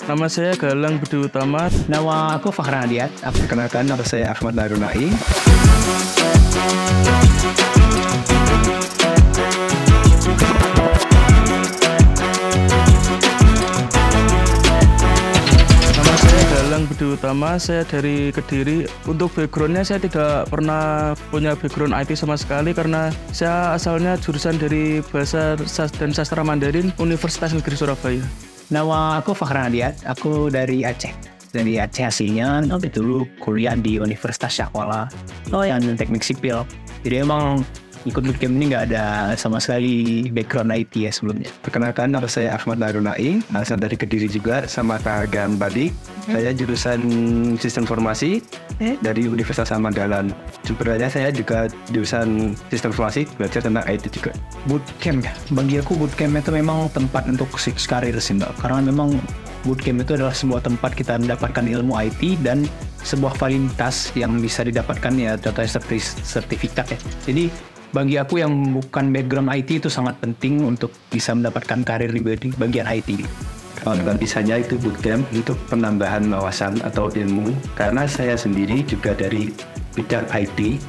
Nama saya Galang Budi Utama. Nama aku Fakhran Adiat. Perkenalkan, nama saya Ahmad Narunai. Nama saya Galang Budi Utama, saya dari Kediri. Untuk backgroundnya saya tidak pernah punya background IT sama sekali karena saya asalnya jurusan dari Bahasa dan Sastra Mandarin Universitas Negeri Surabaya. Nama aku Fakhran Adiat. Aku dari Aceh. Dari Aceh aslinya. Dulu kuliah di Universitas Syahwala. Yang teknik sipil. Jadi emang ikut bootcamp ini nggak ada sama sekali background IT ya sebelumnya. Perkenalkan, nama saya Ahmad Narunai, asal dari Kediri juga, sama Kak Gam Badik. Saya jurusan Sistem Informasi dari Universitas Samandalan. Sebenarnya saya juga jurusan Sistem Informasi, belajar tentang IT juga. Bootcamp ya. Bagi aku bootcamp itu memang tempat untuk switch karir sih Mbak. Karena memang bootcamp itu adalah sebuah tempat kita mendapatkan ilmu IT dan sebuah validitas yang bisa didapatkan ya contohnya seperti sertifikat ya. Jadi bagi aku yang bukan background IT itu sangat penting untuk bisa mendapatkan karir di bagian IT. Kalau bisanya itu bootcamp untuk penambahan wawasan atau ilmu, karena saya sendiri juga dari bidang IT.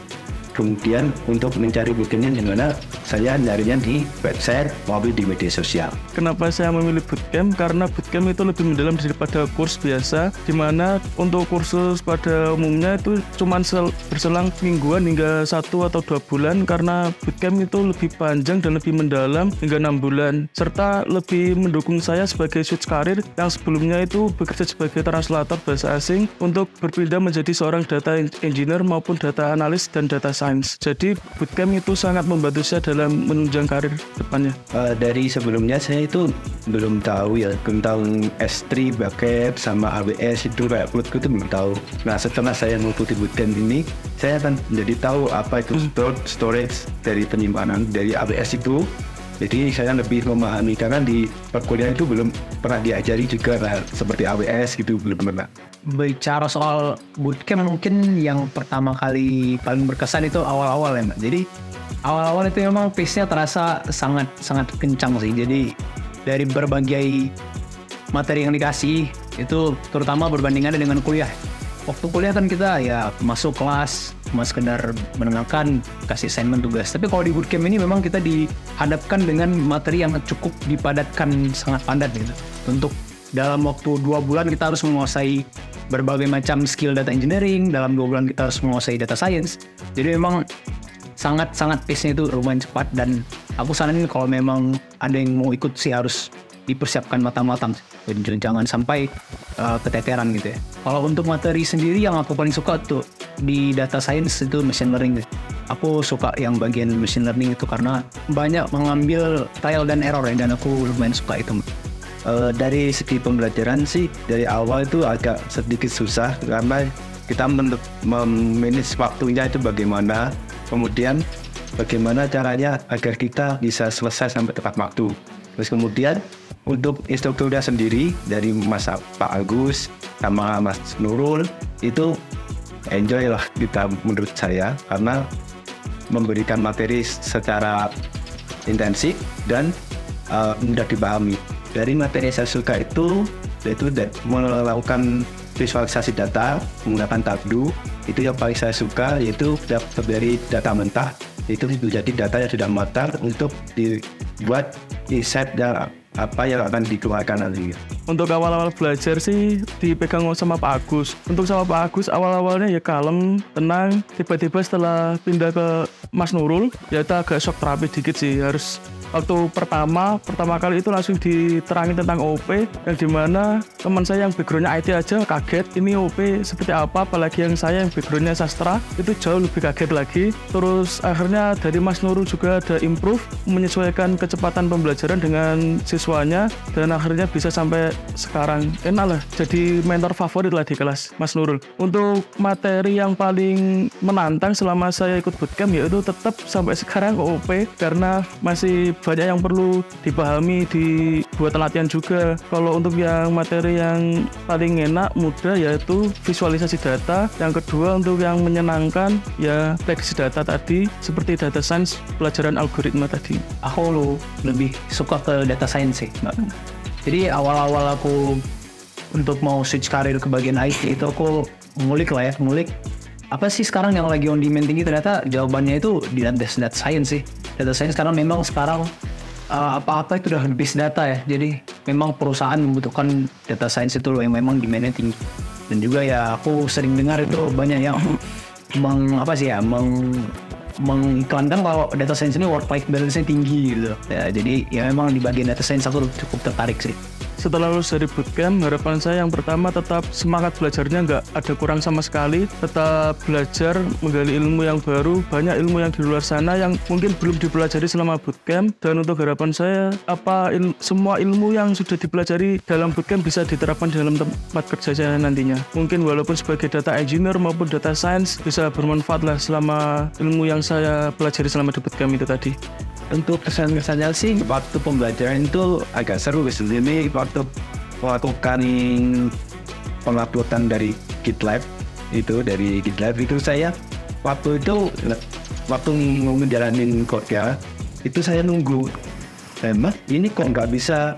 Kemudian untuk mencari bootcampnya di mana, saya nyarinya di website maupun di media sosial. Kenapa saya memilih bootcamp? Karena bootcamp itu lebih mendalam daripada kurs biasa, di mana untuk kursus pada umumnya itu cuma berselang mingguan hingga 1 atau 2 bulan, karena bootcamp itu lebih panjang dan lebih mendalam hingga 6 bulan, serta lebih mendukung saya sebagai switch karir yang sebelumnya itu bekerja sebagai translator bahasa asing untuk berpindah menjadi seorang data engineer maupun data analis dan data science. Jadi bootcamp itu sangat membantu saya dalam menunjang karir depannya. Dari sebelumnya saya itu belum tahu ya tentang S3, backup, sama AWS itu kayak itu belum tahu. Nah setelah saya mengikuti bootcamp ini, saya akan menjadi tahu apa itu storage dari penyimpanan dari AWS itu. Jadi saya lebih memahami karena di perkuliahan itu belum pernah diajari juga seperti AWS gitu, belum pernah. Bicara soal bootcamp mungkin yang pertama kali paling berkesan itu awal-awal ya Mbak. Jadi awal-awal itu memang pace-nya terasa sangat kencang sih. Jadi dari berbagai materi yang dikasih itu terutama berbandingannya dengan kuliah. Waktu kuliah kan kita ya masuk kelas cuma sekedar mendengarkan, kasih assignment tugas. Tapi kalau di bootcamp ini memang kita dihadapkan dengan materi yang cukup dipadatkan, sangat padat gitu. Untuk dalam waktu 2 bulan kita harus menguasai berbagai macam skill data engineering, dalam 2 bulan kita harus menguasai data science. Jadi memang sangat pace-nya itu lumayan cepat, dan aku saranin kalau memang ada yang mau ikut sih harus dipersiapkan matang-matang, jangan sampai keteteran gitu ya. Kalau untuk materi sendiri yang aku paling suka tuh di data science itu machine learning. Aku suka yang bagian machine learning itu karena banyak mengambil trial dan error ya, dan aku lumayan suka itu. Dari segi pembelajaran sih dari awal itu agak sedikit susah karena kita memanage waktunya itu bagaimana, kemudian bagaimana caranya agar kita bisa selesai sampai tepat waktu. Terus kemudian untuk instrukturnya sendiri dari Pak Agus sama Mas Nurul itu enjoy lah kita menurut saya, karena memberikan materi secara intensif dan mudah dipahami. Dari materi yang saya suka itu yaitu melakukan visualisasi data menggunakan Tableau. Itu yang paling saya suka, yaitu dari data mentah itu menjadi data yang sudah matang untuk dibuat insight dan apa yang akan dikeluarkan nanti. Untuk awal-awal belajar sih dipegang sama Pak Agus. Untuk sama Pak Agus awal-awalnya ya kalem, tenang. Tiba-tiba setelah pindah ke Mas Nurul ya itu agak shock terapi dikit sih. Harus waktu pertama kali itu langsung diterangin tentang OP, yang dimana teman saya yang backgroundnya IT aja kaget ini OP seperti apa, apalagi yang saya yang backgroundnya sastra itu jauh lebih kaget lagi. Terus akhirnya dari Mas Nurul juga ada improve menyesuaikan kecepatan pembelajaran dengan siswanya, dan akhirnya bisa sampai sekarang enak lah, jadi mentor favorit lah di kelas Mas Nurul. Untuk materi yang paling menantang selama saya ikut bootcamp yaitu tetap sampai sekarang OP, karena masih banyak yang perlu dipahami, dibuat latihan juga. Kalau untuk yang materi yang paling enak, mudah, yaitu visualisasi data. Yang kedua untuk yang menyenangkan ya prediksi data tadi, seperti data science, pelajaran algoritma tadi. Aku lebih suka ke data science sih Mbak. Jadi awal-awal aku untuk mau switch karir ke bagian IT itu aku ngulik apa sih sekarang yang lagi on demand tinggi. Ternyata jawabannya itu di data science sih. Data science karena memang sekarang apa-apa itu udah base data ya. Jadi memang perusahaan membutuhkan data science itu loh yang memang demandnya tinggi. Dan juga ya aku sering dengar itu banyak yang mengiklankan kalau data science ini work life balance-nya tinggi gitu. Ya, jadi ya memang di bagian data science aku cukup tertarik sih. Setelah lulus dari bootcamp, harapan saya yang pertama tetap semangat belajarnya, nggak ada kurang sama sekali. Tetap belajar, menggali ilmu yang baru, banyak ilmu yang di luar sana yang mungkin belum dipelajari selama bootcamp. Dan untuk harapan saya, semua ilmu yang sudah dipelajari dalam bootcamp bisa diterapkan dalam tempat kerja saya nantinya. Mungkin walaupun sebagai data engineer maupun data science bisa bermanfaat lah selama ilmu yang saya pelajari selama di bootcamp itu tadi. Untuk kesan-kesannya sih waktu pembelajaran itu agak seru sebenarnya. Waktu melakukan penguploadan dari GitLab itu saya waktu ngejalanin code-nya itu saya nunggu, emang ini kok nggak bisa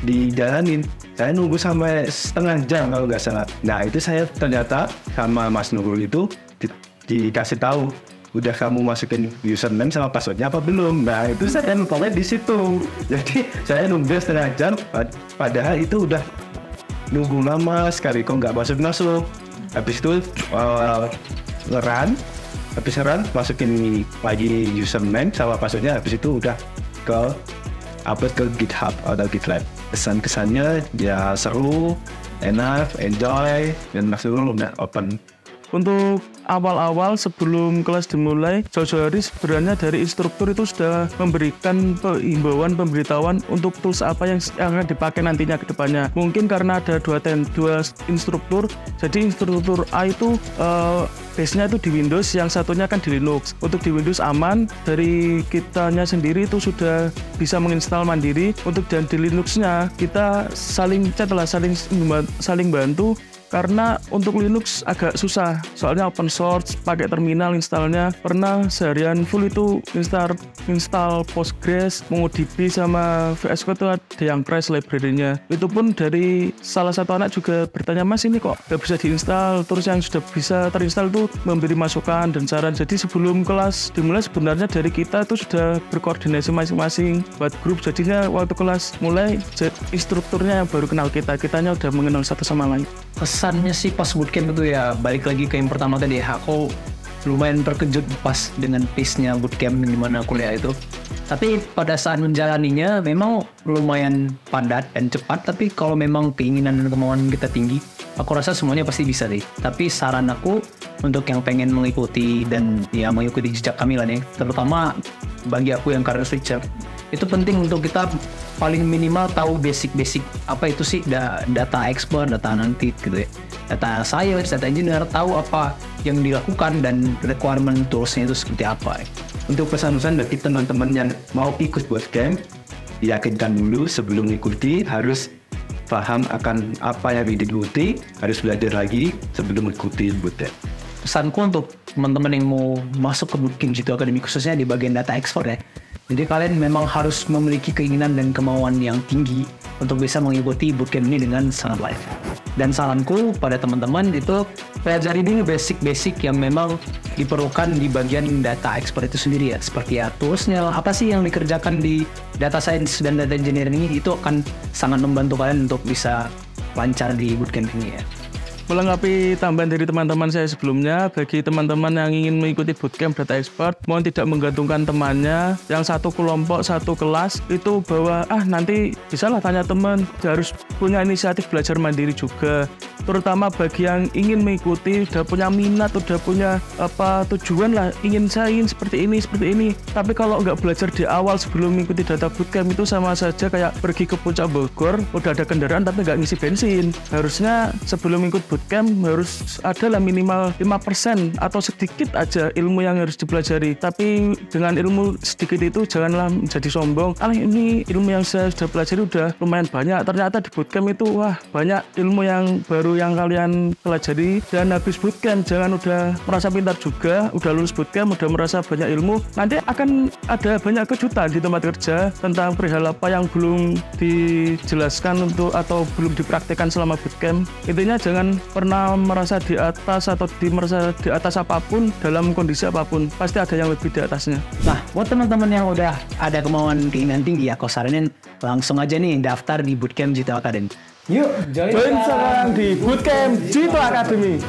dijalanin. Saya nunggu sampai setengah jam kalau nggak salah. Nah itu saya ternyata sama Mas Nurul itu dikasih tahu, udah kamu masukin username sama passwordnya apa belum? Nah itu saya nolnya di situ. Jadi saya nunggu setengah jam, padahal itu udah nunggu lama sekali kok nggak masuk. Habis itu run, masukin lagi username sama passwordnya. Habis itu udah upload ke GitHub atau GitLab. Kesan-kesannya ya seru, enak, enjoy, dan Mas Nurul udah open. Untuk awal-awal sebelum kelas dimulai, jauh-jauh hari sebenarnya dari instruktur itu sudah memberikan himbauan, pemberitahuan untuk tools apa yang akan dipakai nantinya ke depannya. Mungkin karena ada dua instruktur, jadi instruktur A itu base-nya itu di Windows, yang satunya kan di Linux. Untuk di Windows aman, dari kitanya sendiri itu sudah bisa menginstal mandiri. Untuk dan di Linux-nya kita saling chat lah, saling bantu. Karena untuk Linux agak susah, soalnya open source, pakai terminal installnya. Pernah seharian full itu install Postgres, MongoDB sama VS Code itu ada yang crash library-nya. Itu pun dari salah satu anak juga bertanya, Mas ini kok gak bisa diinstal, terus yang sudah bisa terinstall itu memberi masukan dan saran. Jadi sebelum kelas dimulai sebenarnya dari kita itu sudah berkoordinasi masing-masing buat grup. Jadinya waktu kelas mulai instrukturnya yang baru kenal kitanya udah mengenal satu sama lain. Kesannya sih pas bootcamp itu ya balik lagi ke yang pertama tadi, aku lumayan terkejut pas dengan pace-nya bootcamp gimana kuliah itu. Tapi pada saat menjalaninya memang lumayan padat dan cepat, tapi kalau memang keinginan dan kemauan kita tinggi, aku rasa semuanya pasti bisa deh. Tapi saran aku untuk yang pengen mengikuti dan ya mengikuti jejak kami lah nih, terutama bagi aku yang career switcher, itu penting untuk kita paling minimal tahu basic apa itu sih data expert, data analytics gitu ya, data science, data engineer, tahu apa yang dilakukan dan requirement toolsnya itu seperti apa. Untuk pesan-pesan bagi teman-teman yang mau ikut bootcamp, yakinkan dulu sebelum ikuti, harus paham akan apa yang diikuti, harus belajar lagi sebelum ikuti bootcamp. Pesanku untuk teman-teman yang mau masuk ke bootcamp Jitu Academy khususnya di bagian data expert ya, jadi kalian memang harus memiliki keinginan dan kemauan yang tinggi untuk bisa mengikuti bootcamp ini dengan sangat live. Dan saranku pada teman-teman itu pelajari dulu basic yang memang diperlukan di bagian data expert itu sendiri ya. Seperti ya toolsnya, apa sih yang dikerjakan di data science dan data engineering ini, itu akan sangat membantu kalian untuk bisa lancar di bootcamp ini ya. Melengkapi tambahan dari teman-teman saya sebelumnya, bagi teman-teman yang ingin mengikuti bootcamp data expert, mohon tidak menggantungkan temannya yang satu kelompok, satu kelas, itu bahwa nanti bisalah tanya teman, harus punya inisiatif belajar mandiri juga. Terutama bagi yang ingin mengikuti, udah punya minat, udah punya tujuan lah, saya ingin seperti ini. Tapi kalau nggak belajar di awal sebelum mengikuti data bootcamp, itu sama saja kayak pergi ke Puncak Bogor, udah ada kendaraan tapi nggak ngisi bensin. Harusnya sebelum ikut bootcamp harus ada lah minimal 5% atau sedikit aja ilmu yang harus dipelajari. Tapi dengan ilmu sedikit itu janganlah menjadi sombong. Ini ilmu yang saya sudah pelajari udah lumayan banyak. Ternyata di bootcamp itu banyak ilmu yang baru baru yang kalian pelajari. Dan habis bootcamp jangan udah merasa pintar juga, udah lulus bootcamp, udah merasa banyak ilmu, nanti akan ada banyak kejutan di tempat kerja tentang perihal apa yang belum dijelaskan atau belum dipraktikkan selama bootcamp. Intinya jangan pernah merasa di atas atau merasa di atas apapun dalam kondisi apapun, pasti ada yang lebih di atasnya. Nah, buat teman-teman yang udah ada kemauan keinginan tinggi, aku saranin langsung aja nih daftar di Bootcamp Jito Academy. Yuk, join sekarang di Bootcamp Jito Academy.